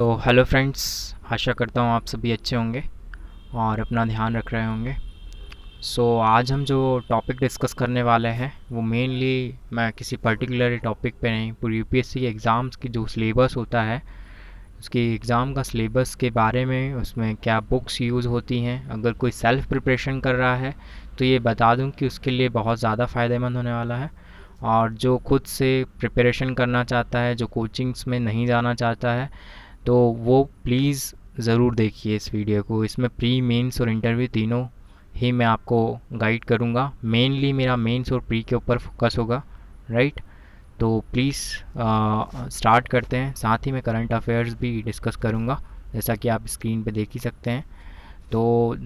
तो hello friends, आशा करता हूँ आप सभी अच्छे होंगे और अपना ध्यान रख रहे होंगे। आज हम जो टॉपिक डिस्कस करने वाले हैं वो मेनली मैं किसी पर्टिकुलर टॉपिक पे नहीं, पूरी यूपीएससी के एग्ज़ाम्स की जो सिलेबस होता है उसकी एग्ज़ाम का सिलेबस के बारे में, उसमें क्या बुक्स यूज़ होती हैं। अगर कोई सेल्फ़ प्रिपरेशन कर रहा है तो ये बता दूं कि उसके लिए बहुत ज़्यादा फ़ायदेमंद होने वाला है। और जो खुद से प्रिपरेशन करना चाहता है, जो कोचिंग्स में नहीं जाना चाहता है, तो वो प्लीज़ ज़रूर देखिए इस वीडियो को। इसमें प्री मेंस और इंटरव्यू तीनों ही मैं आपको गाइड करूँगा। मेनली मेरा मेंस और प्री के ऊपर फोकस होगा, राइट। तो प्लीज़ स्टार्ट करते हैं। साथ ही मैं करंट अफेयर्स भी डिस्कस करूँगा, जैसा कि आप स्क्रीन पे देख ही सकते हैं। तो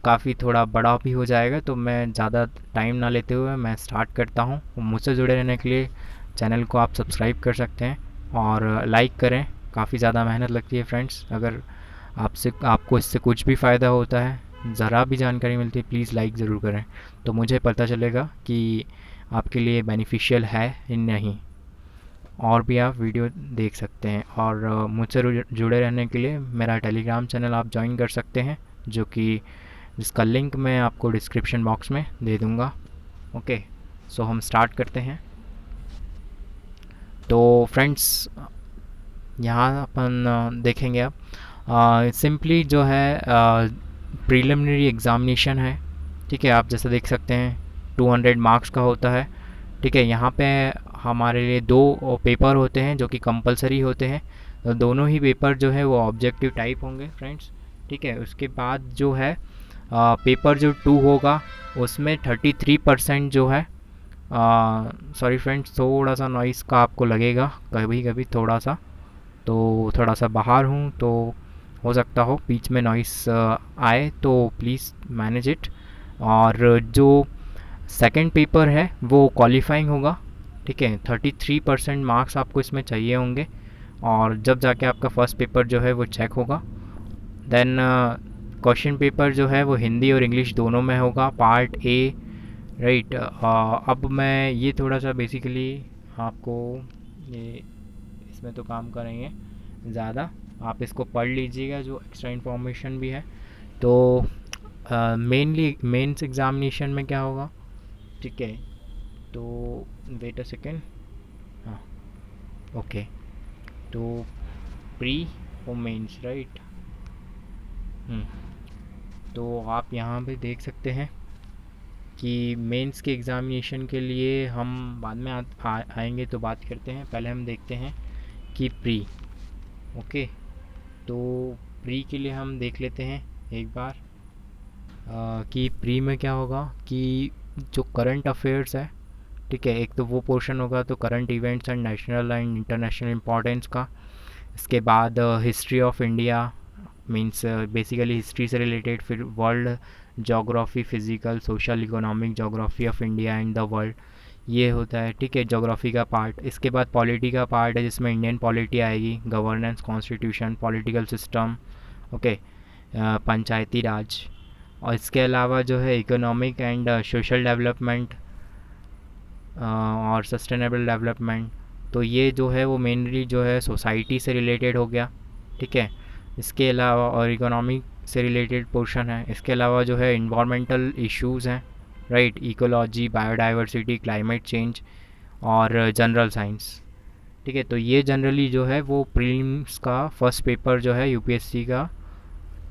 काफ़ी थोड़ा बड़ा भी हो जाएगा, तो मैं ज़्यादा टाइम ना लेते हुए मैं स्टार्ट करता हूँ। मुझसे जुड़े रहने के लिए चैनल को आप सब्सक्राइब कर सकते हैं और लाइक करें। काफ़ी ज़्यादा मेहनत लगती है फ्रेंड्स। अगर आपको इससे कुछ भी फ़ायदा होता है, ज़रा भी जानकारी मिलती है, प्लीज़ लाइक ज़रूर करें, तो मुझे पता चलेगा कि आपके लिए बेनिफिशियल है या नहीं। और भी आप वीडियो देख सकते हैं। और मुझसे जुड़े रहने के लिए मेरा टेलीग्राम चैनल आप ज्वाइन कर सकते हैं, जो कि जिसका लिंक मैं आपको डिस्क्रिप्शन बॉक्स में दे दूँगा। ओके, हम स्टार्ट करते हैं। तो फ्रेंड्स, यहाँ अपन देखेंगे अब सिंपली जो है प्रीलिमिनरी एग्ज़ामिनेशन है। ठीक है, आप जैसा देख सकते हैं 200 मार्क्स का होता है। ठीक है, यहाँ पे हमारे लिए दो पेपर होते हैं जो कि कंपलसरी होते हैं। तो दोनों ही पेपर जो है वो ऑब्जेक्टिव टाइप होंगे फ्रेंड्स। ठीक है, उसके बाद जो है पेपर जो 2 होगा उसमें 33% जो है, सॉरी फ्रेंड्स, थोड़ा सा नॉइज़ का आपको लगेगा कभी कभी थोड़ा सा। तो थोड़ा सा बाहर हूँ तो हो सकता हो बीच में नॉइस आए, तो प्लीज़ मैनेज इट। और जो सेकंड पेपर है वो क्वालिफाइंग होगा। ठीक है, 33% मार्क्स आपको इसमें चाहिए होंगे, और जब जाके आपका फर्स्ट पेपर जो है वो चेक होगा। देन क्वेश्चन पेपर जो है वो हिंदी और इंग्लिश दोनों में होगा, पार्ट ए, राइट। अब मैं ये थोड़ा सा बेसिकली आपको ये इसमें तो काम करेंगे ज़्यादा, आप इसको पढ़ लीजिएगा जो एक्स्ट्रा इन्फॉर्मेशन भी है। तो मेनली मेंस एग्ज़ामिनेशन में क्या होगा, ठीक है। तो वेट अ सेकेंड, हाँ, ओके। तो प्री और मेंस, राइट। तो आप यहाँ पे देख सकते हैं कि मेंस के एग्ज़ामिनेशन के लिए हम बाद में आएंगे तो बात करते हैं। पहले हम देखते हैं कि प्री, ओके। तो प्री के लिए हम देख लेते हैं एक बार कि प्री में क्या होगा कि जो करंट अफेयर्स है, ठीक है, एक तो वो पोर्शन होगा तो current events and national and international importance का। इसके बाद history of India, means basically history से रिलेटेड। फिर world geography, physical, social, economic geography of India and the world, ये होता है। ठीक है, जोग्राफ़ी का पार्ट। इसके बाद पॉलिटी का पार्ट है जिसमें इंडियन पॉलिटी आएगी, governance, constitution, political system, okay, Panchayati Raj. और इसके अलावा जो है इकोनॉमिक एंड सोशल डेवलपमेंट और सस्टेनेबल डेवलपमेंट, तो ये जो है वो मेनली जो है सोसाइटी से रिलेटेड हो गया। ठीक है, इसके अलावा और इकोनॉमिक से रिलेटेड पोर्शन है। इसके अलावा जो है इन्वामेंटल इश्यूज़ हैं, right, ecology, biodiversity, climate change और जनरल साइंस। ठीक है, तो ये जनरली जो है वो प्रीलिम्स का फर्स्ट पेपर जो है यूपीएससी का,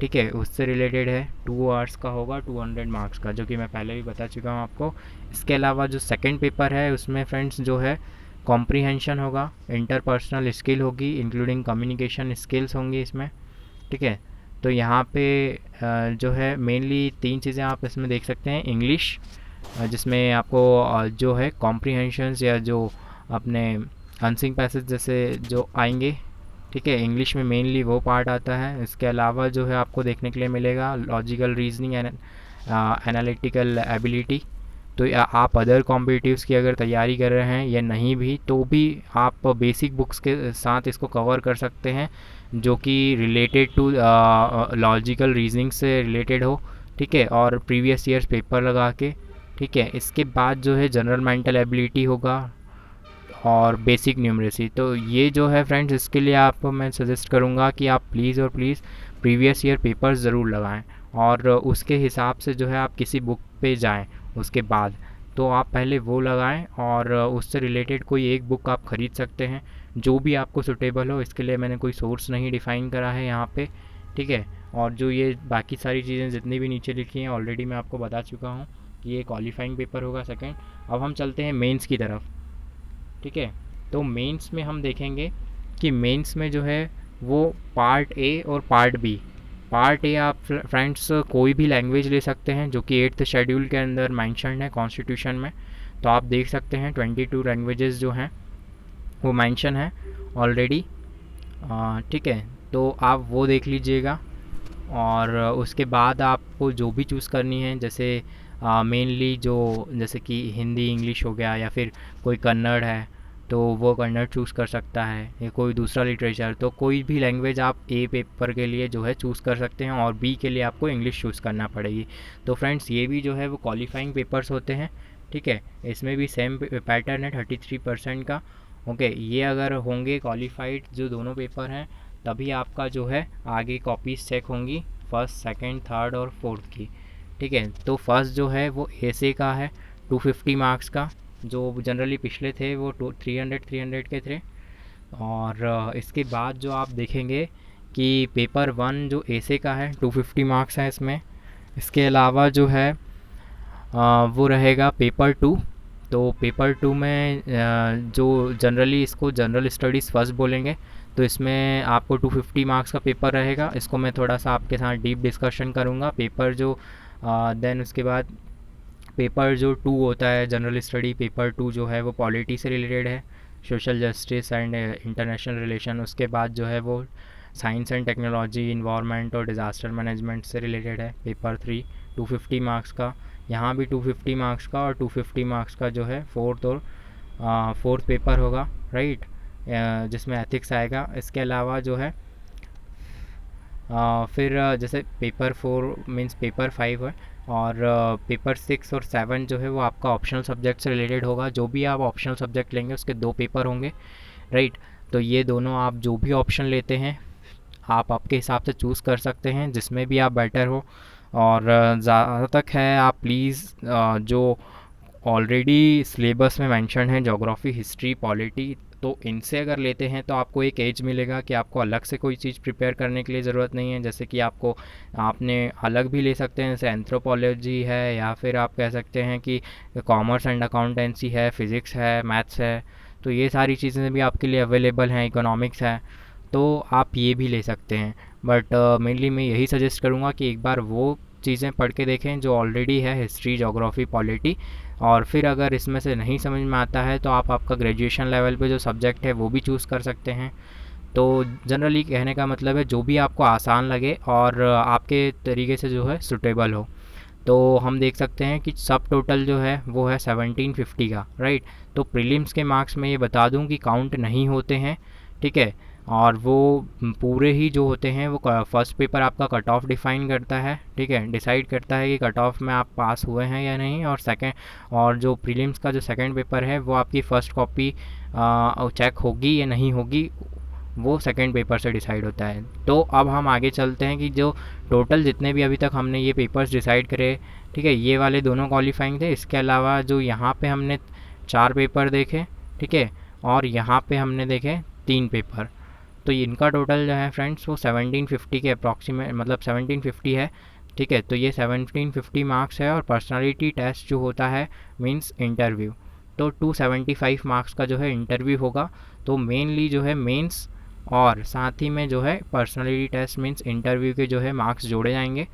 ठीक है, उससे रिलेटेड है। 2 आवर्स का होगा, 200 मार्क्स का, जो कि मैं पहले भी बता चुका हूँ आपको। इसके अलावा जो सेकंड पेपर है उसमें फ्रेंड्स जो है कॉम्प्रीहेंशन होगा, इंटरपर्सनल स्किल होगी, इंक्लूडिंग कम्युनिकेशन स्किल्स होंगी इसमें। ठीक है, तो यहाँ पे जो है मेनली 3 चीज़ें आप इसमें देख सकते हैं। इंग्लिश, जिसमें आपको जो है कॉम्प्रीहेंशंस या जो अपने अनसिंग पैसेज जैसे जो आएंगे, ठीक है, इंग्लिश में मेनली वो पार्ट आता है। इसके अलावा जो है आपको देखने के लिए मिलेगा logical reasoning and analytical ability. तो आप अदर कॉम्पिटिटिव्स की अगर तैयारी कर रहे हैं या नहीं भी, तो भी आप बेसिक बुक्स के साथ इसको कवर कर सकते हैं, जो कि रिलेटेड टू लॉजिकल रीजनिंग से रिलेटेड हो। ठीक है, और प्रीवियस ईयर्स पेपर लगा के। ठीक है, इसके बाद जो है जनरल मेंटल एबिलिटी होगा, और बेसिक न्यूमरेसी। तो ये जो है फ्रेंड्स, इसके लिए आपको मैं सजेस्ट करूँगा कि आप प्लीज़ और प्लीज़ प्रीवियस ईयर पेपर्स ज़रूर लगाएं, और उसके हिसाब से जो है आप किसी बुक पे जाएं उसके बाद। तो आप पहले वो लगाएं, और उससे रिलेटेड कोई एक बुक आप ख़रीद सकते हैं जो भी आपको सूटेबल हो। इसके लिए मैंने कोई सोर्स नहीं डिफ़ाइन करा है यहाँ पे, ठीक है। और जो ये बाकी सारी चीज़ें जितनी भी नीचे लिखी हैं ऑलरेडी मैं आपको बता चुका हूँ कि ये क्वालिफाइंग पेपर होगा सेकंड। अब हम चलते हैं मेंस की तरफ, ठीक है। तो मेंस में हम देखेंगे कि मेंस में जो है वो पार्ट ए और पार्ट बी। पार्ट ए आप फ्रेंड्स कोई भी लैंग्वेज ले सकते हैं जो कि 8th शेड्यूल के अंदर मेंशन है कॉन्स्टिट्यूशन में। तो आप देख सकते हैं 22 लैंग्वेजेस जो हैं वो मेंशन है ऑलरेडी, ठीक है। तो आप वो देख लीजिएगा, और उसके बाद आपको जो भी चूज़ करनी है, जैसे मेनली जो जैसे कि हिंदी इंग्लिश हो गया, या फिर कोई कन्नड़ है तो वो कन्नड़ चूज़ कर सकता है, या कोई दूसरा लिटरेचर, तो कोई भी लैंग्वेज आप ए पेपर के लिए जो है चूज़ कर सकते हैं, और बी के लिए आपको इंग्लिश चूज़ करना पड़ेगी। तो फ्रेंड्स ये भी जो है वो क्वालिफाइंग पेपर्स होते हैं, ठीक है। इसमें भी सेम पैटर्न है 33% का, ओके। ये अगर होंगे क्वालिफाइड जो दोनों पेपर हैं, तभी आपका जो है आगे कॉपीज चेक होंगी फर्स्ट सेकंड थर्ड और फोर्थ की, ठीक है। तो फर्स्ट जो है वो एसे का है 250 मार्क्स का, जो जनरली पिछले थे वो 300 के थे। और इसके बाद जो आप देखेंगे कि पेपर 1 जो एसे का है 250 मार्क्स है इसमें। इसके अलावा जो है वो रहेगा पेपर 2। तो पेपर 2 में जो जनरली इसको जनरल स्टडीज़ फर्स्ट बोलेंगे, तो इसमें आपको 250 मार्क्स का पेपर रहेगा। इसको मैं थोड़ा सा आपके साथ डीप डिस्कशन करूँगा। पेपर जो देन उसके बाद पेपर जो 2 होता है जनरल स्टडी, पेपर 2 जो है वो पॉलिटी से रिलेटेड है, social justice and international relation. उसके बाद जो है वो साइंस एंड टेक्नोलॉजी, इन्वायरमेंट और डिज़ास्टर मैनेजमेंट से रिलेटेड है पेपर 3 250 मार्क्स का। यहाँ भी 250 मार्क्स का, और 250 मार्क्स का जो है फोर्थ पेपर होगा, राइट, जिसमें एथिक्स आएगा। इसके अलावा जो है फिर जैसे पेपर 4 मीन्स पेपर 5 है, और पेपर 6 और 7 जो है वो आपका ऑप्शनल सब्जेक्ट से रिलेटेड होगा। जो भी आप ऑप्शनल सब्जेक्ट लेंगे उसके 2 पेपर होंगे, राइट। तो ये दोनों आप जो भी ऑप्शन लेते हैं आप आपके हिसाब से चूज़ कर सकते हैं, जिसमें भी आप बेटर हो। और ज़्यादा तक है आप प्लीज़ जो ऑलरेडी सिलेबस में मेंशन है ज्योग्राफी, हिस्ट्री, पॉलिटी, तो इनसे अगर लेते हैं तो आपको एक एज मिलेगा कि आपको अलग से कोई चीज़ प्रिपेयर करने के लिए ज़रूरत नहीं है। जैसे कि आपने अलग भी ले सकते हैं, जैसे एंथ्रोपोलॉजी है, या फिर आप कह सकते हैं कि कॉमर्स एंड अकाउंटेंसी है, फिज़िक्स है, मैथ्स है। तो ये सारी चीज़ें भी आपके लिए अवेलेबल हैं, इकोनॉमिक्स है, तो आप ये भी ले सकते हैं। बट मेनली मैं यही सजेस्ट करूँगा कि एक बार वो चीज़ें पढ़ के देखें जो ऑलरेडी है, हिस्ट्री, ज्योग्राफी, पॉलिटी। और फिर अगर इसमें से नहीं समझ में आता है तो आप आपका ग्रेजुएशन लेवल पे जो सब्जेक्ट है वो भी चूज़ कर सकते हैं। तो जनरली कहने का मतलब है जो भी आपको आसान लगे और आपके तरीके से जो है सूटेबल हो। तो हम देख सकते हैं कि सब टोटल जो है वो है 1750 का, राइट। तो प्रीलिम्स के मार्क्स में ये बता दूं कि काउंट नहीं होते हैं, ठीक है। और वो पूरे ही जो होते हैं वो फर्स्ट पेपर आपका कट ऑफ डिफाइन करता है, ठीक है, डिसाइड करता है कि कट ऑफ में आप पास हुए हैं या नहीं। और सेकंड, और जो प्रीलिम्स का जो सेकंड पेपर है वो आपकी फ़र्स्ट कॉपी चेक होगी या नहीं होगी, वो सेकंड पेपर से डिसाइड होता है। तो अब हम आगे चलते हैं कि जो टोटल जितने भी अभी तक हमने ये पेपर्स डिसाइड करे, ठीक है, ये वाले दोनों क्वालिफाइंग थे। इसके अलावा जो यहाँ पे हमने 4 पेपर देखे, ठीक है, और यहाँ पे हमने देखे 3 पेपर, तो इनका टोटल जो है फ्रेंड्स वो 1750 के अप्रॉक्सीमेट, मतलब 1750 है, ठीक है। तो ये 1750 मार्क्स है। और पर्सनालिटी टेस्ट जो होता है मींस इंटरव्यू, तो 275 मार्क्स का जो है इंटरव्यू होगा। तो मेनली जो है मेंस और साथ ही में जो है पर्सनालिटी टेस्ट मींस इंटरव्यू के जो है मार्क्स जोड़े जाएंगे।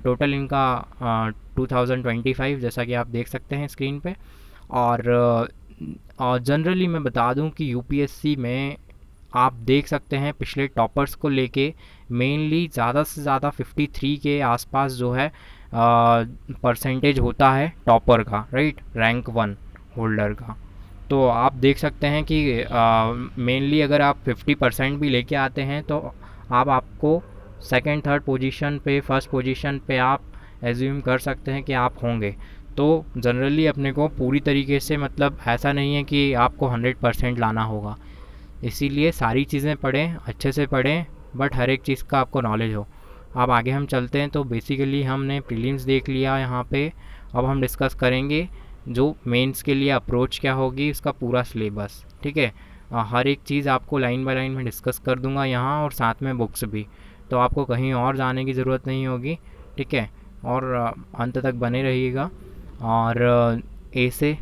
टोटल इनका 2025 जैसा कि आप देख सकते हैं स्क्रीन पे। और जनरली मैं बता दूं कि यूपीएससी में आप देख सकते हैं पिछले टॉपर्स को लेके मेनली ज़्यादा से ज़्यादा 53 के आसपास जो है परसेंटेज होता है टॉपर का, राइट, रैंक 1 होल्डर का। तो आप देख सकते हैं कि मेनली अगर आप 50% भी लेके आते हैं तो आपको सेकंड थर्ड पोजीशन पे, फर्स्ट पोजीशन पे आप एज्यूम कर सकते हैं कि आप होंगे। तो जनरली अपने को पूरी तरीके से, मतलब ऐसा नहीं है कि आपको 100% लाना होगा, इसीलिए सारी चीज़ें पढ़ें, अच्छे से पढ़ें, बट हर एक चीज़ का आपको नॉलेज हो। अब आगे हम चलते हैं। तो बेसिकली हमने प्रीलिम्स देख लिया यहाँ पे। अब हम डिस्कस करेंगे जो मेंस के लिए अप्रोच क्या होगी, इसका पूरा सिलेबस, ठीक है। हर एक चीज़ आपको लाइन बाय लाइन में डिस्कस कर दूंगा यहाँ, और साथ में बुक्स भी, तो आपको कहीं और जाने की ज़रूरत नहीं होगी, ठीक है। और अंत तक बने रहिएगा। और ए से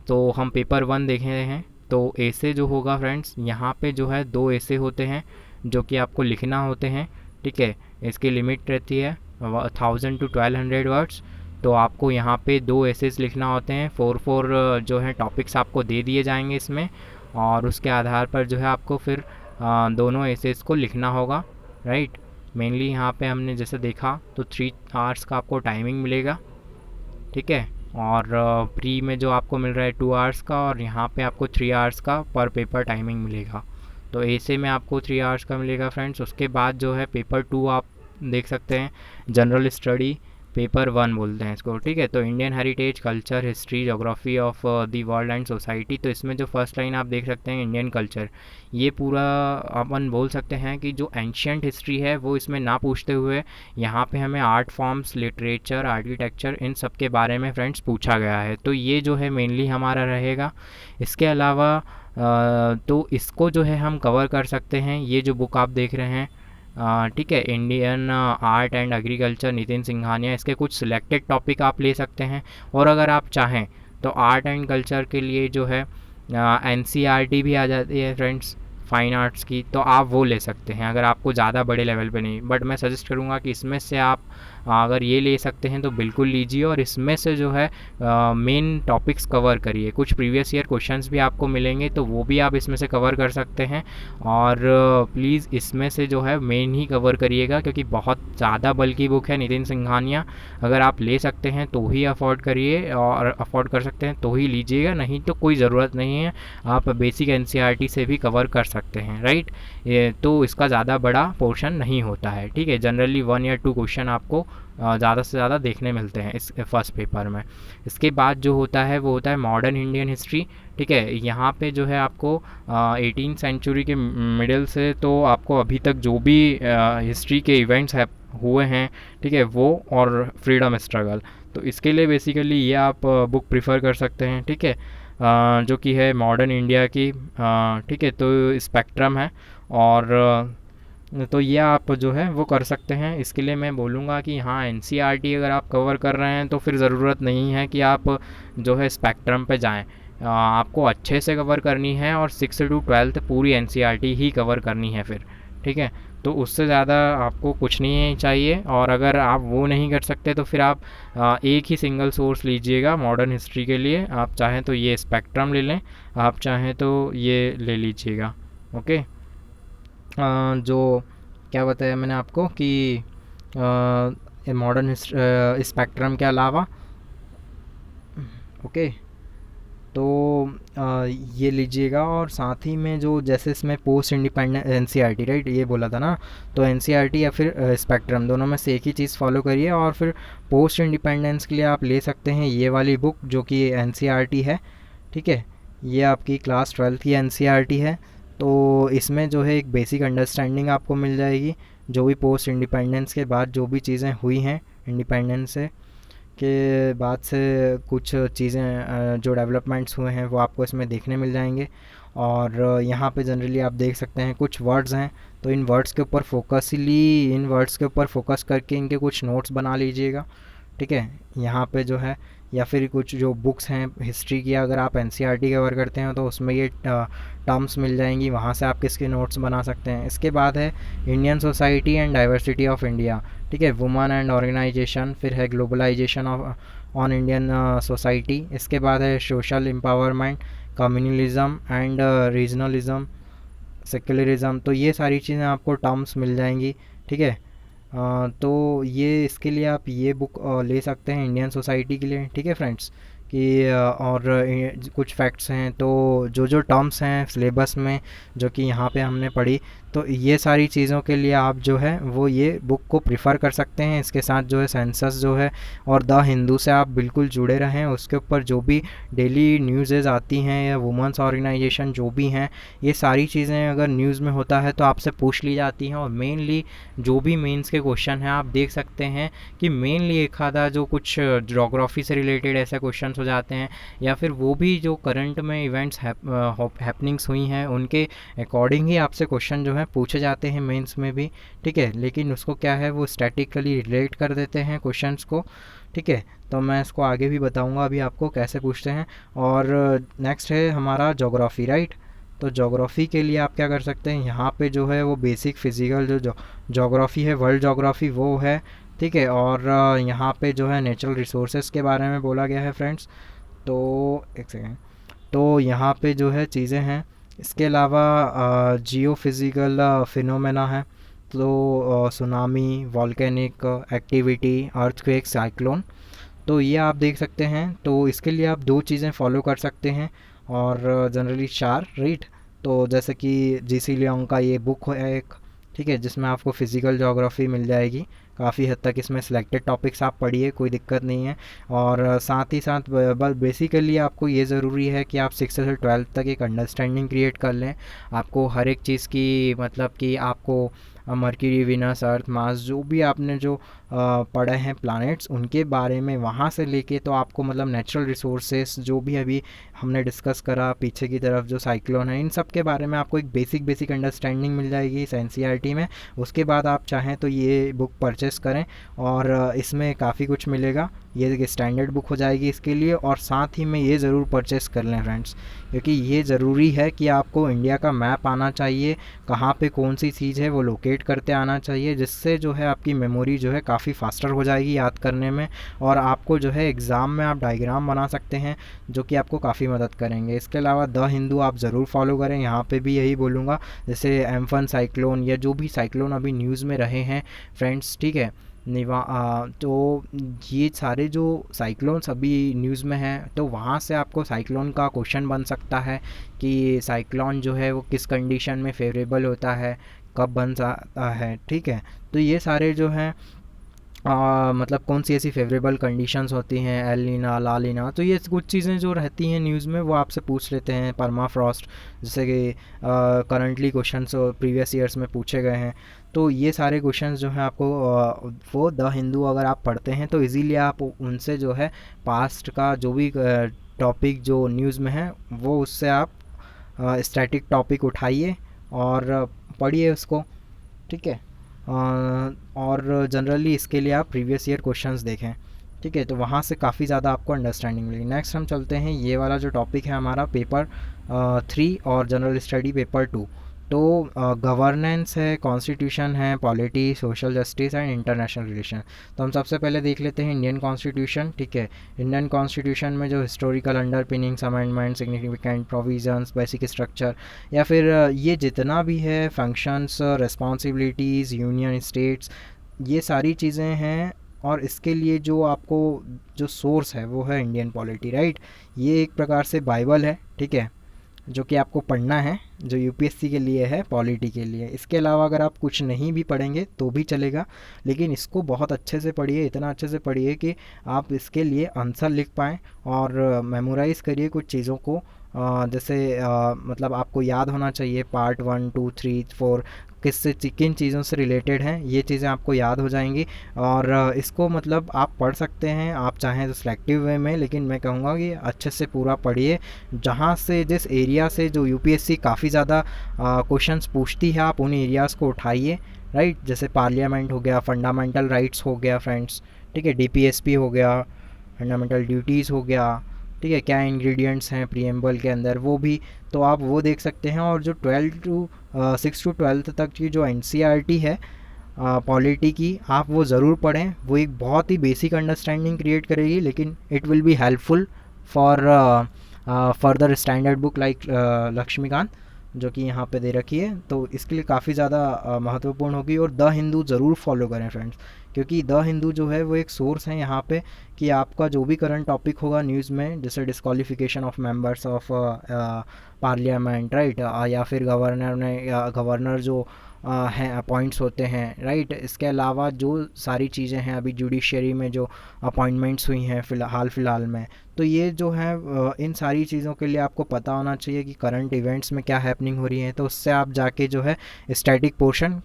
तो हम पेपर 1 देख रहे हैं। तो ऐसे जो होगा फ्रेंड्स, यहाँ पे जो है 2 ऐसे होते हैं जो कि आपको लिखना होते हैं, ठीक है। इसकी लिमिट रहती है 1000 to 1200 वर्ड्स। तो आपको यहाँ पे 2 एसेस लिखना होते हैं, 4 जो है टॉपिक्स आपको दे दिए जाएंगे इसमें, और उसके आधार पर जो है आपको फिर दोनों एसेस को लिखना होगा, राइट। मेनली यहाँ पे हमने जैसे देखा तो 3 आवर्स का आपको टाइमिंग मिलेगा, ठीक है। और प्री में जो आपको मिल रहा है 2 आवर्स का, और यहाँ पे आपको 3 आवर्स का पर पेपर टाइमिंग मिलेगा। तो ऐसे में आपको 3 आवर्स का मिलेगा फ्रेंड्स। उसके बाद जो है पेपर 2 आप देख सकते हैं, जनरल स्टडी पेपर 1 बोलते हैं इसको, ठीक है। तो Indian heritage, culture, history, geography of the world and society. तो इसमें जो फर्स्ट लाइन आप देख सकते हैं इंडियन कल्चर, ये पूरा अपन बोल सकते हैं कि जो एंशियंट हिस्ट्री है वो इसमें ना पूछते हुए यहाँ पे हमें आर्ट फॉर्म्स, लिटरेचर, आर्किटेक्चर, इन सब के बारे में फ्रेंड्स पूछा गया है। तो ये जो है मेनली हमारा रहेगा। इसके अलावा तो इसको जो है हम कवर कर सकते हैं, ये जो बुक आप देख रहे हैं, ठीक है, Indian art and agriculture, Nitin Singhania. इसके कुछ सिलेक्टेड टॉपिक आप ले सकते हैं, और अगर आप चाहें तो आर्ट एंड कल्चर के लिए जो है एनसीईआरटी भी आ जाती है फ्रेंड्स, फाइन आर्ट्स की, तो आप वो ले सकते हैं अगर आपको ज़्यादा बड़े लेवल पे नहीं। बट मैं सजेस्ट करूँगा कि इसमें से आप अगर ये ले सकते हैं तो बिल्कुल लीजिए, और इसमें से जो है मेन टॉपिक्स कवर करिए। कुछ प्रीवियस ईयर क्वेश्चंस भी आपको मिलेंगे तो वो भी आप इसमें से कवर कर सकते हैं। और प्लीज़ इसमें से जो है मेन ही कवर करिएगा, क्योंकि बहुत ज़्यादा बल्कि बुक है नितिन सिंघानिया। अगर आप ले सकते हैं तो ही अफोर्ड करिए, और अफोर्ड कर सकते हैं तो ही लीजिएगा, नहीं तो कोई ज़रूरत नहीं है, आप बेसिक एनसीईआरटी से भी कवर कर सकते हैं, राइट। ये तो इसका ज़्यादा बड़ा पोर्शन नहीं होता है, ठीक है। जनरली 1 या 2 क्वेश्चन आपको ज़्यादा से ज़्यादा देखने मिलते हैं इस फर्स्ट पेपर में। इसके बाद जो होता है वो होता है मॉडर्न इंडियन हिस्ट्री, ठीक है। यहाँ पे जो है आपको 18th सेंचुरी के मिडिल से तो आपको अभी तक जो भी हिस्ट्री के इवेंट्स है हुए हैं, ठीक है, वो, और फ्रीडम स्ट्रगल। तो इसके लिए बेसिकली ये आप बुक प्रिफर कर सकते हैं, ठीक है, जो कि है मॉडर्न इंडिया की, ठीक है। तो स्पेक्ट्रम है, और तो ये आप जो है वो कर सकते हैं। इसके लिए मैं बोलूँगा कि हाँ, एनसीईआरटी अगर आप कवर कर रहे हैं तो फिर ज़रूरत नहीं है कि आप जो है स्पेक्ट्रम पे जाएं। आपको अच्छे से कवर करनी है, और 6 to 12 पूरी एनसीईआरटी ही कवर करनी है फिर, ठीक है। तो उससे ज़्यादा आपको कुछ नहीं चाहिए। और अगर आप वो नहीं कर सकते तो फिर आप एक ही सिंगल सोर्स लीजिएगा मॉडर्न हिस्ट्री के लिए। आप चाहें तो ये स्पेक्ट्रम ले लें, आप चाहें तो ये ले लीजिएगा, ओके। जो क्या बताया मैंने आपको कि मॉडर्न स्पेक्ट्रम के अलावा, ओके, तो ये लीजिएगा। और साथ ही में जो जैसे इसमें पोस्ट इंडिपेंडेंट एनसीईआरटी, राइट, ये बोला था ना, तो एनसीईआरटी या फिर स्पेक्ट्रम, दोनों में से एक ही चीज़ फॉलो करिए। और फिर पोस्ट इंडिपेंडेंस के लिए आप ले सकते हैं ये वाली बुक जो कि एनसीईआरटी है, ठीक है। ये आपकी क्लास 12 की एनसीईआरटी है। तो इसमें जो है एक बेसिक अंडरस्टैंडिंग आपको मिल जाएगी, जो भी पोस्ट इंडिपेंडेंस के बाद जो भी चीज़ें हुई हैं, इंडिपेंडेंस से के बाद से कुछ चीज़ें जो डेवलपमेंट्स हुए हैं वो आपको इसमें देखने मिल जाएंगे। और यहाँ पे जनरली आप देख सकते हैं कुछ वर्ड्स हैं, तो इन वर्ड्स के ऊपर फोकस करके इनके कुछ नोट्स बना लीजिएगा, ठीक है। यहाँ पे जो है, या फिर कुछ जो बुक्स हैं हिस्ट्री की, अगर आप एनसीईआरटी कवर करते हैं तो उसमें ये टर्म्स मिल जाएंगी, वहाँ से आप किसके नोट्स बना सकते हैं। इसके बाद है Indian society and diversity of India, ठीक है, वुमेन एंड ऑर्गेनाइजेशन। फिर है ग्लोबलाइजेशन ऑन इंडियन सोसाइटी। इसके बाद है social empowerment, communalism and regionalism, secularism. तो ये सारी चीज़ें आपको टर्म्स मिल जाएंगी, ठीक है। तो ये इसके लिए आप ये बुक ले सकते हैं इंडियन सोसाइटी के लिए, ठीक है फ्रेंड्स। कि और कुछ फैक्ट्स हैं, तो जो जो टर्म्स हैं सिलेबस में जो कि यहाँ पे हमने पढ़ी, तो ये सारी चीज़ों के लिए आप जो है वो ये बुक को प्रिफ़र कर सकते हैं। इसके साथ जो है सेंसस जो है और द हिंदू से आप बिल्कुल जुड़े रहें। उसके ऊपर जो भी डेली न्यूज़ेज़ आती हैं या वुमेंस ऑर्गेनाइजेशन जो भी हैं, ये सारी चीज़ें अगर न्यूज़ में होता है तो आपसे पूछ ली जाती हैं। और मेनली जो भी मेंस के क्वेश्चन हैं आप देख सकते हैं कि मेनली एक आधा जो कुछ ज्योग्राफी से रिलेटेड ऐसे क्वेश्चंस हो जाते हैं, या फिर वो भी जो करंट में इवेंट्स हैपनिंग्स हुई हैं उनके अकॉर्डिंग ही आपसे क्वेश्चन जो है पूछे जाते हैं मेंस में भी। ठीक है, लेकिन उसको क्या है वो स्टैटिकली रिलेट कर देते हैं क्वेश्चंस को। ठीक है, तो मैं इसको आगे भी बताऊंगा अभी आपको कैसे पूछते हैं। और नेक्स्ट है हमारा ज्योग्राफी, राइट। तो ज्योग्राफी के लिए आप क्या कर सकते हैं, यहाँ पे जो है वो बेसिक फिजिकल जो ज्योग्राफी है, वर्ल्ड ज्योग्राफी वो है। ठीक है, और यहाँ पे जो है नेचुरल रिसोर्सेज के बारे में बोला गया है फ्रेंड्स। तो एक सेकेंड, तो यहाँ पे जो है चीज़ें हैं। इसके अलावा जियो फिज़िकल फिनोमेना है, तो tsunami, volcanic activity, earthquake, cyclone, तो ये आप देख सकते हैं। तो इसके लिए आप दो चीज़ें फॉलो कर सकते हैं और जनरली चार, राइट। तो जैसे कि जीसी लियोंग का ये बुक है एक, ठीक है, जिसमें आपको फिज़िकल ज्योग्राफी मिल जाएगी। काफ़ी हद तक इसमें सिलेक्टेड टॉपिक्स आप पढ़िए, कोई दिक्कत नहीं है। और साथ ही साथ बस बेसिकली आपको ये ज़रूरी है कि आप 6 से 12 तक एक अंडरस्टैंडिंग क्रिएट कर लें। आपको हर एक चीज़ की मतलब कि आपको मर्क्यूरी, विनस, अर्थ, मार्स जो भी आपने जो पढ़े हैं प्लैनेट्स उनके बारे में, वहाँ से लेके तो आपको मतलब नेचुरल रिसोर्सेस जो भी अभी हमने डिस्कस करा पीछे की तरफ, जो साइक्लोन है, इन सब के बारे में आपको एक बेसिक अंडरस्टैंडिंग मिल जाएगी इस एनसीईआरटी में। उसके बाद आप चाहें तो ये बुक परचेस करें और इसमें काफ़ी कुछ मिलेगा। ये स्टैंडर्ड बुक हो जाएगी इसके लिए। और साथ ही में ये ज़रूर परचेस कर लें फ्रेंड्स, क्योंकि ये ज़रूरी है कि आपको इंडिया का मैप आना चाहिए, कहाँ पे कौन सी चीज़ है वो लोकेट करते आना चाहिए, जिससे जो है आपकी मेमोरी जो है काफ़ी फास्टर हो जाएगी याद करने में। और आपको जो है एग्ज़ाम में आप डायग्राम बना सकते हैं जो कि आपको काफ़ी मदद करेंगे। इसके अलावा द हिंदू आप ज़रूर फॉलो करें, यहाँ पे भी यही बोलूँगा। जैसे एम्फन साइक्लोन या जो भी साइक्लोन अभी न्यूज़ में रहे हैं फ्रेंड्स, ठीक है, तो ये सारे जो साइक्लोन्स अभी न्यूज़ में हैं, तो वहाँ से आपको साइक्लोन का क्वेश्चन बन सकता है कि साइक्लोन जो है वो किस कंडीशन में फेवरेबल होता है, कब बन सकता है। ठीक है, तो ये सारे जो हैं मतलब कौन सी ऐसी फेवरेबल कंडीशंस होती हैं, एल नीना, ला नीना, तो ये कुछ चीज़ें जो रहती हैं न्यूज़ में वो आपसे पूछ लेते हैं। पर्मा फ्रॉस्ट, जैसे कि करंटली क्वेश्चंस प्रीवियस ईयर्स में पूछे गए हैं। तो ये सारे क्वेश्चंस जो हैं आपको वो द हिंदू अगर आप पढ़ते हैं तो इजीली आप उनसे जो है पास्ट का जो भी टॉपिक जो न्यूज़ में है वो उससे आप स्टैटिक टॉपिक उठाइए और पढ़िए उसको। ठीक है, और जनरली इसके लिए आप प्रीवियस ईयर क्वेश्चंस देखें। ठीक है, तो वहाँ से काफ़ी ज़्यादा आपको अंडरस्टैंडिंग मिलेगी। नेक्स्ट हम चलते हैं, ये वाला जो टॉपिक है हमारा पेपर 3 और जनरल स्टडी पेपर 2। तो गवर्नेंस है, कॉन्स्टिट्यूशन है, polity, social justice and international relation. तो हम सबसे पहले देख लेते हैं इंडियन कॉन्स्टिट्यूशन। ठीक है, इंडियन कॉन्स्टिट्यूशन में जो historical underpinnings, amendment, significant provisions, basic structure, या फिर ये जितना भी है फंक्शंस, रिस्पॉन्सिबिलिटीज़, यूनियन स्टेट्स, ये सारी चीज़ें हैं। और इसके लिए जो आपको जो सोर्स है वो है इंडियन पॉलिटी, राइट। ये एक प्रकार से बाइबल है, ठीक है, जो कि आपको पढ़ना है, जो यूपीएससी के लिए है, पॉलिटी के लिए। इसके अलावा अगर आप कुछ नहीं भी पढ़ेंगे तो भी चलेगा, लेकिन इसको बहुत अच्छे से पढ़िए, इतना अच्छे से पढ़िए कि आप इसके लिए आंसर लिख पाएँ और मेमोराइज़ करिए कुछ चीज़ों को। जैसे मतलब आपको याद होना चाहिए पार्ट 1, 2, 3, 4 किससे किन चीज़ों से रिलेटेड हैं, ये चीज़ें आपको याद हो जाएंगी। और इसको मतलब आप पढ़ सकते हैं, आप चाहें तो सिलेक्टिव वे में, लेकिन मैं कहूँगा कि अच्छे से पूरा पढ़िए। जहाँ से जिस एरिया से जो यूपीएससी काफ़ी ज़्यादा क्वेश्चंस पूछती है आप उन एरियाज़ को उठाइए, राइट। जैसे पार्लियामेंट हो गया, फंडामेंटल राइट्स हो गया फ्रेंड्स, ठीक है, डीपीएसपी हो गया, फंडामेंटल ड्यूटीज़ हो गया, ठीक है, क्या इंग्रेडिएंट्स हैं प्रीएम्बल के अंदर वो भी, तो आप वो देख सकते हैं। और जो 6 टू 12 तक की जो एनसीईआरटी है पॉलिटी की, आप वो ज़रूर पढ़ें। वो एक बहुत ही बेसिक अंडरस्टैंडिंग क्रिएट करेगी, लेकिन it will be helpful for further standard book like Laxmikanth. जो कि यहाँ पे दे रखी है, तो इसके लिए काफ़ी ज़्यादा महत्वपूर्ण होगी। और द हिंदू ज़रूर फॉलो करें फ्रेंड्स, क्योंकि द हिंदू जो है वो एक सोर्स है यहाँ पे कि आपका जो भी करंट टॉपिक होगा न्यूज़ में, जैसे disqualification of members of parliament, right, या फिर गवर्नर ने गवर्नर जो हैं अपॉइंट्स होते हैं, राइट, इसके अलावा जो सारी चीज़ें हैं अभी जुडिशरी में जो अपॉइंटमेंट्स हुई हैं हाल फिलहाल में, तो ये जो है इन सारी चीज़ों के लिए आपको पता होना चाहिए कि करंट इवेंट्स में क्या हैपनिंग हो रही है, तो उससे आप जाके जो है स्टैटिक पोर्शन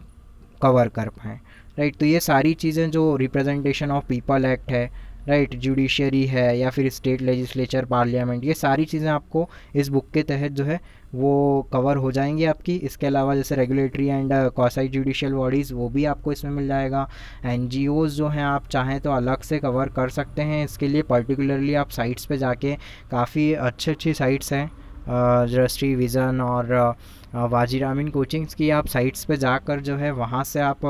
कवर कर पाएँ, राइट। तो ये सारी चीज़ें जो रिप्रेजेंटेशन ऑफ पीपल एक्ट है, राइट, जुडिशरी है, या फिर स्टेट लेजिस्लेचर, पार्लियामेंट, ये सारी चीज़ें आपको इस बुक के तहत जो है वो कवर हो जाएंगी आपकी। इसके अलावा जैसे regulatory and quasi judicial bodies, वो भी आपको इसमें मिल जाएगा। एनजीओज़ जो हैं आप चाहें तो अलग से कवर कर सकते हैं, इसके लिए पर्टिकुलरली आप साइट्स पे जाके, काफ़ी अच्छी अच्छी साइट्स हैं, दृष्टि, विज़न और वाजीरामिन कोचिंग्स की, आप साइट्स पे जाकर जो है वहाँ से आप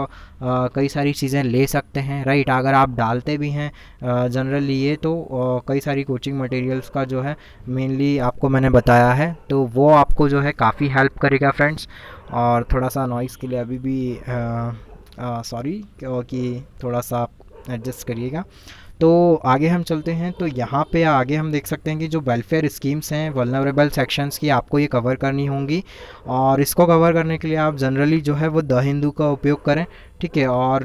कई सारी चीज़ें ले सकते हैं, राइट। अगर आप डालते भी हैं जनरली ये, तो कई सारी कोचिंग मटेरियल्स का जो है मेनली आपको मैंने बताया है, तो वो आपको जो है काफ़ी हेल्प करेगा फ्रेंड्स। और थोड़ा सा नॉइज़ के लिए अभी भी सॉरी, कि थोड़ा सा आप एडजस्ट करिएगा। तो आगे हम चलते हैं, तो यहाँ पे आगे हम देख सकते हैं कि जो वेलफेयर स्कीम्स हैं वल्नरेबल सेक्शंस की, आपको ये कवर करनी होंगी। और इसको कवर करने के लिए आप जनरली जो है वो द हिंदू का उपयोग करें, ठीक है। और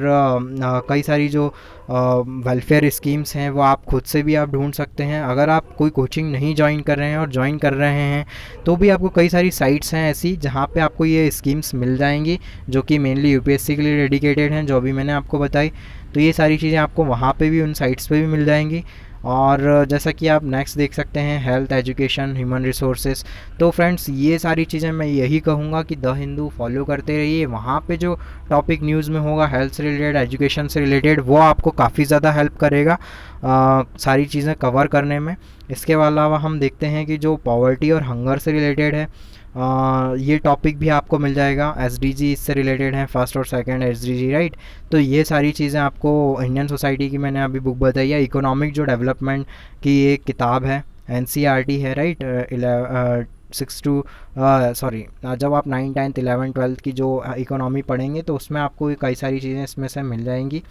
कई सारी जो वेलफेयर स्कीम्स हैं वो आप खुद से भी आप ढूंढ सकते हैं। अगर आप कोई कोचिंग नहीं ज्वाइन कर रहे हैं और ज्वाइन कर रहे हैं, तो भी आपको कई सारी साइट्स हैं ऐसी जहाँ पे आपको ये स्कीम्स मिल जाएंगी, जो कि मेनली यूपीएससी के लिए डेडिकेटेड हैं, जो अभी मैंने आपको बताई। तो ये सारी चीज़ें आपको वहाँ पे भी, उन साइट्स पे भी मिल जाएंगी। और जैसा कि आप नेक्स्ट देख सकते हैं, हेल्थ, एजुकेशन, ह्यूमन रिसोर्सेज। तो फ्रेंड्स ये सारी चीज़ें मैं यही कहूँगा कि द हिंदू फॉलो करते रहिए। वहाँ पे जो टॉपिक न्यूज़ में होगा हेल्थ से रिलेटेड, एजुकेशन से रिलेटेड, वो आपको काफ़ी ज़्यादा हेल्प करेगा सारी चीज़ें कवर करने में। इसके अलावा हम देखते हैं कि जो पॉवर्टी और हंगर से रिलेटेड है, ये टॉपिक भी आपको मिल जाएगा। एसडीजी इससे रिलेटेड है, फर्स्ट और सेकंड एसडीजी, राइट। तो ये सारी चीज़ें आपको इंडियन सोसाइटी की मैंने अभी बुक बताई है। इकोनॉमिक जो डेवलपमेंट की एक किताब है, एनसीईआरटी है, राइट, 6 टू सॉरी, जब आप 9, 10, 11, 12 की जो इकोनॉमी पढ़ेंगे तो उसमें आपको कई सारी चीज़ें इसमें से मिल जाएंगी।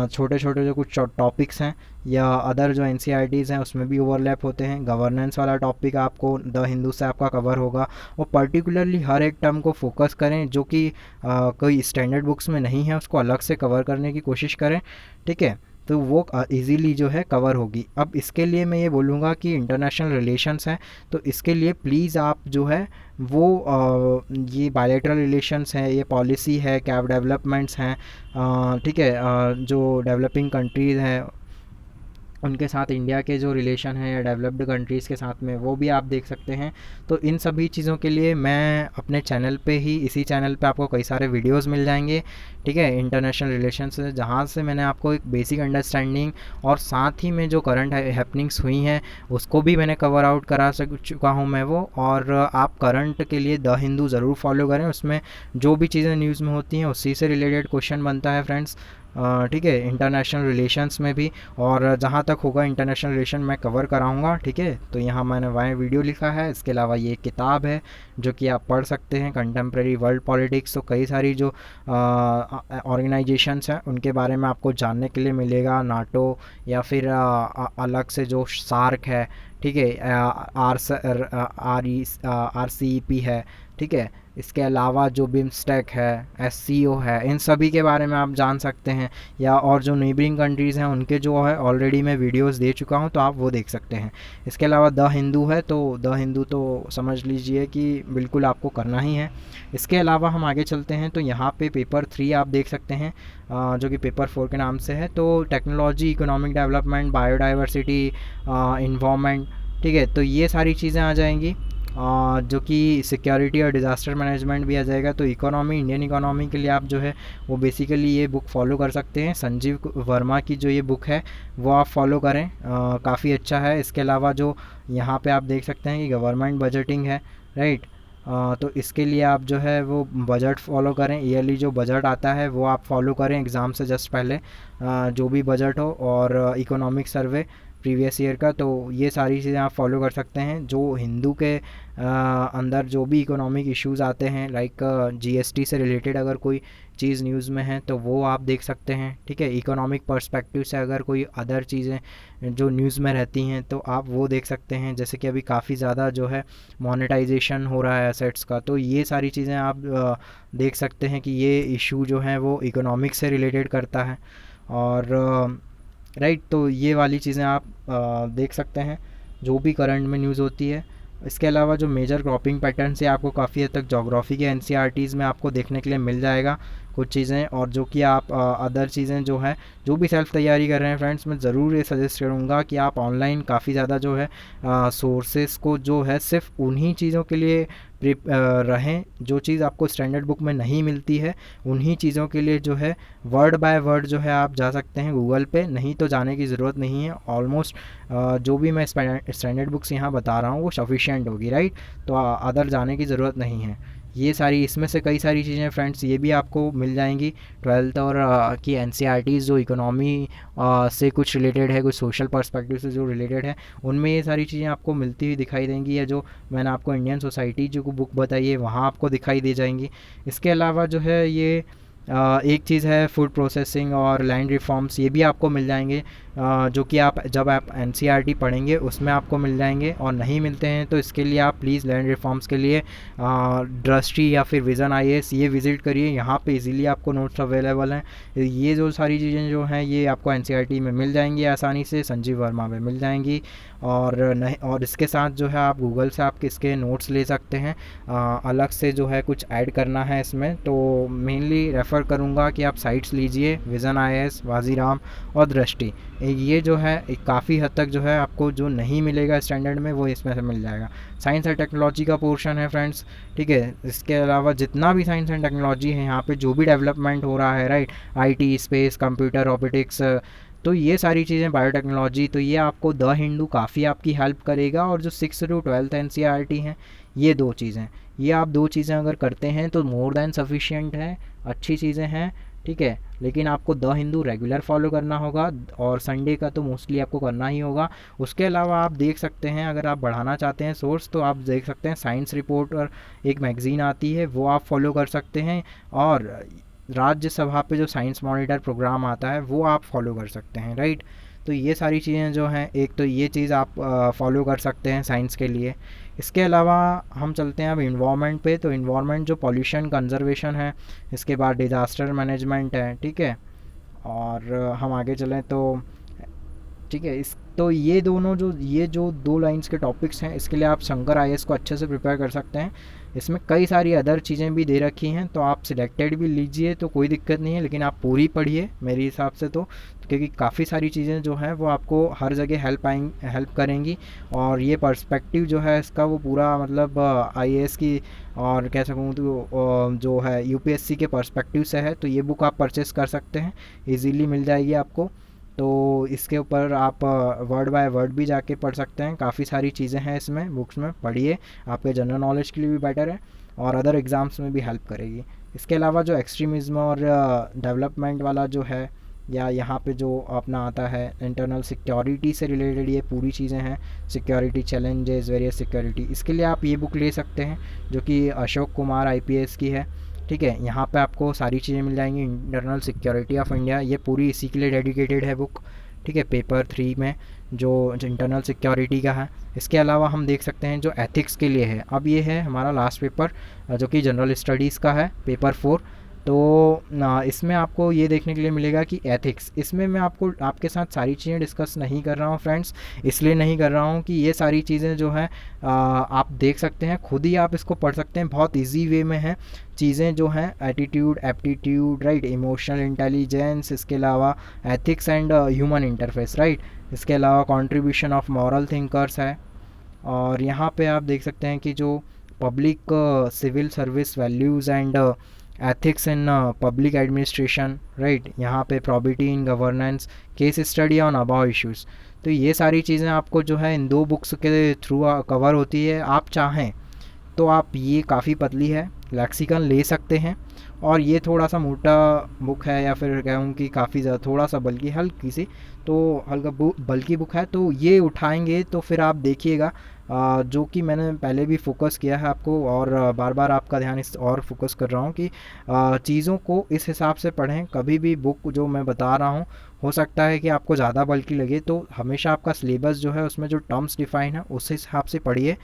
छोटे छोटे जो कुछ टॉपिक्स हैं या अदर जो एनसीईआरटीज़ हैं उसमें भी ओवरलैप होते हैं। गवर्नेंस वाला टॉपिक आपको द हिंदू से आपका कवर होगा। और पर्टिकुलरली हर एक टर्म को फोकस करें जो कि कोई स्टैंडर्ड बुक्स में नहीं है, उसको अलग से कवर करने की कोशिश करें, ठीक है। तो वो इजीली जो है कवर होगी। अब इसके लिए मैं ये बोलूँगा कि इंटरनेशनल रिलेशंस हैं, तो इसके लिए प्लीज़ आप जो है वो ये बायलैटरल रिलेशंस हैं, ये पॉलिसी है, कैब डेवलपमेंट्स हैं, ठीक है, जो डेवलपिंग कंट्रीज़ हैं उनके साथ इंडिया के जो रिलेशन है या डेवलप्ड कंट्रीज़ के साथ में, वो भी आप देख सकते हैं। तो इन सभी चीज़ों के लिए मैं अपने चैनल पे ही, इसी चैनल पे आपको कई सारे वीडियोस मिल जाएंगे, ठीक है, इंटरनेशनल रिलेशंस, जहाँ से मैंने आपको एक बेसिक अंडरस्टैंडिंग और साथ ही में जो करंट हैपनिंग्स हुई हैं उसको भी मैंने कवर आउट करा चुका हूँ मैं वो। और आप करंट के लिए द हिंदू ज़रूर फॉलो करें, उसमें जो भी चीज़ें न्यूज़ में होती हैं उसी से रिलेटेड क्वेश्चन बनता है फ्रेंड्स, ठीक है, इंटरनेशनल रिलेशंस में भी। और जहाँ तक होगा इंटरनेशनल रिलेशन मैं कवर कराऊंगा, ठीक है। तो यहाँ मैंने वहाँ वीडियो लिखा है। इसके अलावा ये किताब है जो कि आप पढ़ सकते हैं, कंटेम्प्रेरी वर्ल्ड पॉलिटिक्स। तो कई सारी जो ऑर्गेनाइजेशंस हैं उनके बारे में आपको जानने के लिए मिलेगा, नाटो या फिर अलग से जो सार्क है, ठीक है, RCEP है, ठीक है। इसके अलावा जो बिम्स्टेक है, SCO है, इन सभी के बारे में आप जान सकते हैं। या और जो नेबरिंग कंट्रीज़ हैं उनके जो है ऑलरेडी मैं वीडियोस दे चुका हूं, तो आप वो देख सकते हैं। इसके अलावा द हिंदू है, तो द हिंदू तो समझ लीजिए कि बिल्कुल आपको करना ही है। इसके अलावा हम आगे चलते हैं, तो यहाँ पे पेपर 3 आप देख सकते हैं, जो कि पेपर 4 के नाम से है। तो technology, economic development, biodiversity, environment, ठीक है, तो ये सारी चीज़ें आ जाएंगी। जो कि सिक्योरिटी और डिज़ास्टर मैनेजमेंट भी आ जाएगा। तो इकोनॉमी, इंडियन इकोनॉमी के लिए आप जो है वो बेसिकली ये बुक फॉलो कर सकते हैं। संजीव वर्मा की जो ये बुक है वो आप फॉलो करें, काफ़ी अच्छा है। इसके अलावा जो यहाँ पे आप देख सकते हैं कि गवर्नमेंट बजटिंग है, राइट, तो इसके लिए आप जो है वो बजट फॉलो करें। ईयरली जो बजट आता है वो आप फॉलो करें एग्ज़ाम से जस्ट पहले, जो भी बजट हो। और इकोनॉमिक सर्वे, प्रीवियस ईयर का। तो ये सारी चीज़ें आप फॉलो कर सकते हैं। जो हिंदू के अंदर जो भी इकोनॉमिक इश्यूज आते हैं, लाइक जीएसटी से रिलेटेड अगर कोई चीज़ न्यूज़ में है तो वो आप देख सकते हैं, ठीक है। इकोनॉमिक पर्सपेक्टिव से अगर कोई अदर चीज़ें जो न्यूज़ में रहती हैं तो आप वो देख सकते हैं। जैसे कि अभी काफ़ी ज़्यादा जो है मोनेटाइजेशन हो रहा है एसेट्स का, तो ये सारी चीज़ें आप देख सकते हैं कि ये इशू जो है वो इकोनॉमिक्स से रिलेटेड करता है। और राइट, तो ये वाली चीज़ें आप देख सकते हैं जो भी करंट में न्यूज़ होती है। इसके अलावा जो मेजर क्रॉपिंग पैटर्न से आपको काफ़ी हद तक जोग्राफ़ी के एनसीईआरटीज़ में आपको देखने के लिए मिल जाएगा कुछ चीज़ें। और जो कि आप अदर चीज़ें जो है, जो भी सेल्फ तैयारी कर रहे हैं फ्रेंड्स, मैं ज़रूर ये सजेस्ट करूँगा कि आप ऑनलाइन काफ़ी ज़्यादा जो है सोर्सेस को जो है सिर्फ उन्हीं चीज़ों के लिए रहें जो चीज़ आपको स्टैंडर्ड बुक में नहीं मिलती है। उन्हीं चीज़ों के लिए जो है वर्ड बाय वर्ड जो है आप जा सकते हैं गूगल पे, नहीं तो जाने की ज़रूरत नहीं है। ऑलमोस्ट जो भी मैं स्टैंडर्ड बुक्स यहाँ बता रहा हूँ वो सफिशिएंट होगी, राइट। तो अदर जाने की ज़रूरत नहीं है। ये सारी, इसमें से कई सारी चीज़ें फ्रेंड्स ये भी आपको मिल जाएंगी 12th और की एनसीईआरटीज़ जो इकोनॉमी से कुछ रिलेटेड है, कुछ सोशल पर्सपेक्टिव से जो रिलेटेड है, उनमें ये सारी चीज़ें आपको मिलती हुई दिखाई देंगी। या जो मैंने आपको इंडियन सोसाइटी जो बुक बताई है वहाँ आपको दिखाई दे जाएंगी। इसके अलावा जो है ये एक चीज़ है फूड प्रोसेसिंग और लैंड रिफॉर्म्स, ये भी आपको मिल जाएंगे जो कि आप जब आप एनसीईआरटी पढ़ेंगे उसमें आपको मिल जाएंगे। और नहीं मिलते हैं तो इसके लिए आप प्लीज़ लैंड रिफॉर्म्स के लिए दृष्टि या फिर विज़न आईएएस ये विज़िट करिए। यहाँ पे इजीली आपको नोट्स अवेलेबल हैं। ये जो सारी चीज़ें जो हैं ये आपको एनसीईआरटी में मिल जाएंगी आसानी से, संजीव वर्मा में मिल जाएंगी। और नहीं, और इसके साथ जो है आप गूगल से आप इसके नोट्स ले सकते हैं। अलग से जो है कुछ ऐड करना है इसमें तो मेनली रेफ़र करूँगा कि आप साइट्स लीजिए, विज़न आईएएस, वाजीराम और दृष्टि। ये जो है काफ़ी हद तक जो है आपको जो नहीं मिलेगा स्टैंडर्ड में वो इसमें से मिल जाएगा। साइंस एंड टेक्नोलॉजी का पोर्शन है फ्रेंड्स, ठीक है। इसके अलावा जितना भी साइंस एंड टेक्नोलॉजी है यहाँ पे जो भी डेवलपमेंट हो रहा है, right, IT, space, computer, robotics, तो ये सारी चीज़ें, बायोटेक्नोलॉजी, तो ये आपको द हिंदू काफ़ी आपकी हेल्प करेगा। और जो 6th to 12th एनसीईआरटी हैं, ये दो चीज़ें, ये आप दो चीज़ें अगर करते हैं तो मोर देन सफिशिएंट है, अच्छी चीज़ें हैं, ठीक है। लेकिन आपको द हिंदू रेगुलर फॉलो करना होगा और संडे का तो मोस्टली आपको करना ही होगा। उसके अलावा आप देख सकते हैं, अगर आप बढ़ाना चाहते हैं सोर्स तो आप देख सकते हैं साइंस रिपोर्ट और एक मैगज़ीन आती है वो आप फॉलो कर सकते हैं। और राज्यसभा पे जो साइंस मॉनिटर प्रोग्राम आता है वो आप फॉलो कर सकते हैं, राइट। तो ये सारी चीज़ें जो हैं, एक तो ये चीज़ आप फॉलो कर सकते हैं साइंस के लिए। इसके अलावा हम चलते हैं अब इन्वायरमेंट पे। तो इन्वायरमेंट जो पॉल्यूशन कंजर्वेशन है, इसके बाद डिज़ास्टर मैनेजमेंट है, ठीक है। और हम आगे चलें तो ठीक है, इस तो ये दोनों ये जो दो लाइंस के टॉपिक्स हैं इसके लिए आप शंकर आईएएस को अच्छे से प्रिपेयर कर सकते हैं। इसमें कई सारी अदर चीज़ें भी दे रखी हैं तो आप सिलेक्टेड भी लीजिए तो कोई दिक्कत नहीं है, लेकिन आप पूरी पढ़िए मेरे हिसाब से तो, क्योंकि काफ़ी सारी चीज़ें जो हैं वो आपको हर जगह हेल्प करेंगी। और ये पर्सपेक्टिव जो है इसका वो पूरा मतलब आईएएस की और कह सकूँ तो जो है यूपीएससी के पर्सपेक्टिव से है। तो ये बुक आप परचेस कर सकते हैं, इजीली मिल जाएगी आपको। तो इसके ऊपर आप वर्ड बाय वर्ड भी जाके पढ़ सकते हैं, काफ़ी सारी चीज़ें हैं इसमें, बुक्स में पढ़िए, आपके जनरल नॉलेज के लिए भी बेटर है और अदर एग्ज़ाम्स में भी हेल्प करेगी। इसके अलावा जो एक्सट्रीमिज़म और डेवलपमेंट वाला जो है, या यहाँ पे जो अपना आता है इंटरनल सिक्योरिटी से रिलेटेड ये पूरी चीज़ें हैं, सिक्योरिटी चैलेंजेस, वेरियस सिक्योरिटी, इसके लिए आप ये बुक ले सकते हैं जो कि अशोक कुमार आईपीएस की है, ठीक है। यहाँ पे आपको सारी चीज़ें मिल जाएंगी, इंटरनल सिक्योरिटी ऑफ इंडिया, ये पूरी इसी के लिए डेडिकेटेड है बुक, ठीक है, पेपर 3 में जो इंटरनल सिक्योरिटी का है। इसके अलावा हम देख सकते हैं जो एथिक्स के लिए है, अब ये है हमारा लास्ट पेपर जो कि जनरल स्टडीज़ का है, पेपर 4। तो इसमें आपको ये देखने के लिए मिलेगा कि एथिक्स, इसमें मैं आपके साथ सारी चीज़ें डिस्कस नहीं कर रहा हूँ फ्रेंड्स, इसलिए नहीं कर रहा हूँ कि ये सारी चीज़ें जो हैं आप देख सकते हैं, खुद ही आप इसको पढ़ सकते हैं, बहुत इजी वे में है चीज़ें जो हैं, attitude, aptitude, right, emotional intelligence, इसके अलावा ethics and human interface, right, इसके अलावा कंट्रीब्यूशन ऑफ मॉरल थिंकर्स है। और यहाँ पे आप देख सकते हैं कि जो public civil service values and ethics in public administration, right, यहाँ पे probity in governance, case study on about issues, तो ये सारी चीज़ें आपको जो है इन दो बुक्स के थ्रू कवर होती है। आप चाहें तो आप ये काफ़ी पतली है, लेक्सिकन ले सकते हैं और ये थोड़ा सा मोटा बुक है, या फिर कहूँ कि काफ़ी ज़्यादा थोड़ा सा बल्कि हल्की सी, तो हल्का बल्कि बुक है, तो ये उठाएंगे तो फिर आप देखिएगा जो कि मैंने पहले भी फोकस किया है आपको, और बार बार आपका ध्यान इस और फोकस कर रहा हूँ कि चीज़ों को इस हिसाब से पढ़ें। कभी भी बुक जो मैं बता रहा हूँ, हो सकता है कि आपको ज़्यादा बल्कि लगे, तो हमेशा आपका सिलेबस जो है उसमें जो टर्म्स डिफाइन है उस हिसाब से पढ़िए,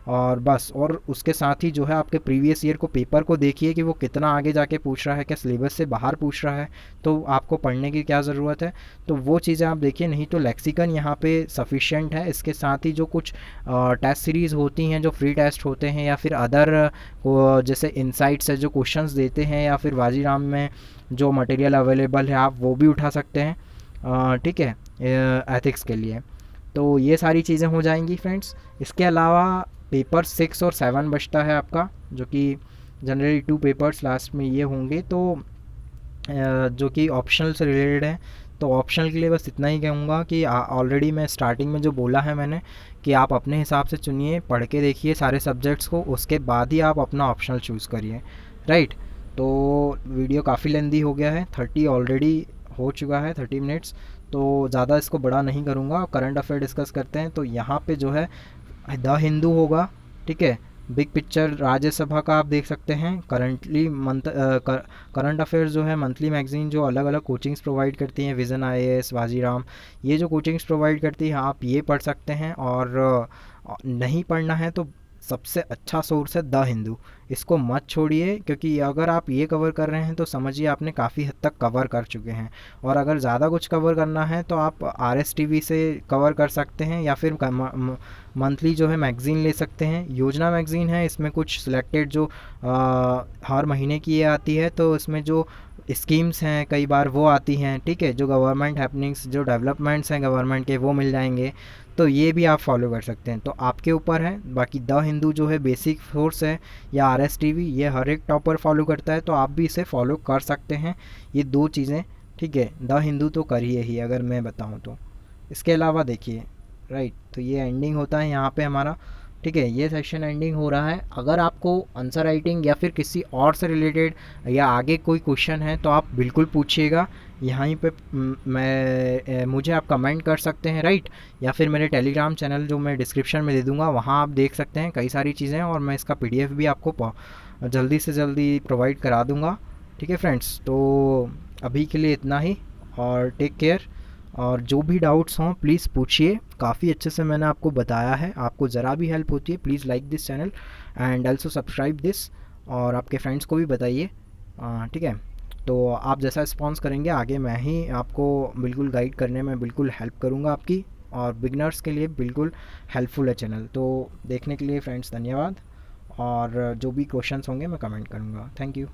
और बस। और उसके साथ ही जो है आपके प्रीवियस ईयर को पेपर को देखिए कि वो कितना आगे जाके पूछ रहा है, क्या सिलेबस से बाहर पूछ रहा है, तो आपको पढ़ने की क्या ज़रूरत है, तो वो चीज़ें आप देखिए। नहीं तो लेक्सिकन यहाँ पे सफिशिएंट है। इसके साथ ही जो कुछ टेस्ट सीरीज़ होती हैं, जो फ्री टेस्ट होते हैं, या फिर अदर जैसे इनसाइट्स है जो क्वेश्चंस देते हैं, या फिर वाजीराम में जो मटेरियल अवेलेबल है आप वो भी उठा सकते हैं, ठीक है, एथिक्स के लिए। तो ये सारी चीज़ें हो जाएंगी फ्रेंड्स। इसके अलावा पेपर 6 और 7 बचता है आपका, जो कि जनरली 2 पेपर्स लास्ट में ये होंगे, तो जो कि ऑप्शनल से रिलेटेड है। तो ऑप्शनल के लिए बस इतना ही कहूँगा कि ऑलरेडी मैं स्टार्टिंग में जो बोला है मैंने, कि आप अपने हिसाब से चुनिए, पढ़ के देखिए सारे सब्जेक्ट्स को, उसके बाद ही आप अपना ऑप्शनल चूज़ करिए, राइट। तो वीडियो काफ़ी लेंदी हो गया है, 30 ऑलरेडी हो चुका है, 30 मिनट्स, तो ज़्यादा इसको बड़ा नहीं करूँगा। करंट अफेयर डिस्कस करते हैं। तो यहाँ पे जो है द हिंदू होगा, ठीक है। बिग पिक्चर राज्यसभा का आप देख सकते हैं। करंटली करंट अफेयर्स जो है मंथली मैगजीन जो अलग अलग कोचिंग्स प्रोवाइड करती हैं, विज़न आईएएस, वाजीराम, ये जो कोचिंग्स प्रोवाइड करती हैं आप ये पढ़ सकते हैं। और नहीं पढ़ना है तो सबसे अच्छा सोर्स है द हिंदू, इसको मत छोड़िए, क्योंकि अगर आप ये कवर कर रहे हैं तो समझिए आपने काफ़ी हद तक कवर कर चुके हैं। और अगर ज़्यादा कुछ कवर करना है तो आप RSTV से कवर कर सकते हैं, या फिर मंथली जो है मैगज़ीन ले सकते हैं। योजना मैगज़ीन है, इसमें कुछ सिलेक्टेड जो हर महीने की ये आती है, तो इसमें जो स्कीम्स हैं कई बार वो आती हैं, ठीक है, जो गवर्नमेंट हैपनिंग्स, जो डेवलपमेंट्स हैं गवर्नमेंट के, वो मिल जाएंगे। तो ये भी आप फॉलो कर सकते हैं, तो आपके ऊपर है। बाकी द हिंदू जो है बेसिक सोर्स है, या RSTV, ये हर एक टॉपर फॉलो करता है, तो आप भी इसे फॉलो कर सकते हैं। ये दो चीज़ें, ठीक है, द हिंदू तो करिए ही अगर मैं बताऊं तो। इसके अलावा देखिए, राइट, तो ये एंडिंग होता है यहाँ पे हमारा, ठीक है, ये सेक्शन एंडिंग हो रहा है। अगर आपको आंसर राइटिंग या फिर किसी और से रिलेटेड या आगे कोई क्वेश्चन है तो आप बिल्कुल पूछिएगा यहीं पे। मुझे आप कमेंट कर सकते हैं, राइट, या फिर मेरे टेलीग्राम चैनल जो मैं डिस्क्रिप्शन में दे दूंगा, वहाँ आप देख सकते हैं कई सारी चीज़ें, और मैं इसका PDF भी आपको जल्दी से जल्दी प्रोवाइड करा दूंगा, ठीक है फ्रेंड्स। तो अभी के लिए इतना ही, और टेक केयर। और जो भी डाउट्स हों प्लीज़ पूछिए, काफ़ी अच्छे से मैंने आपको बताया है। आपको ज़रा भी हेल्प होती है please like this channel and also subscribe this, और आपके फ्रेंड्स को भी बताइए, ठीक है। तो आप जैसा रिस्पॉन्स करेंगे आगे मैं ही आपको बिल्कुल गाइड करने में बिल्कुल हेल्प करूँगा आपकी, और बिगनर्स के लिए बिल्कुल हेल्पफुल है चैनल। तो देखने के लिए फ्रेंड्स धन्यवाद, और जो भी क्वेश्चंस होंगे मैं कमेंट करूँगा। Thank you.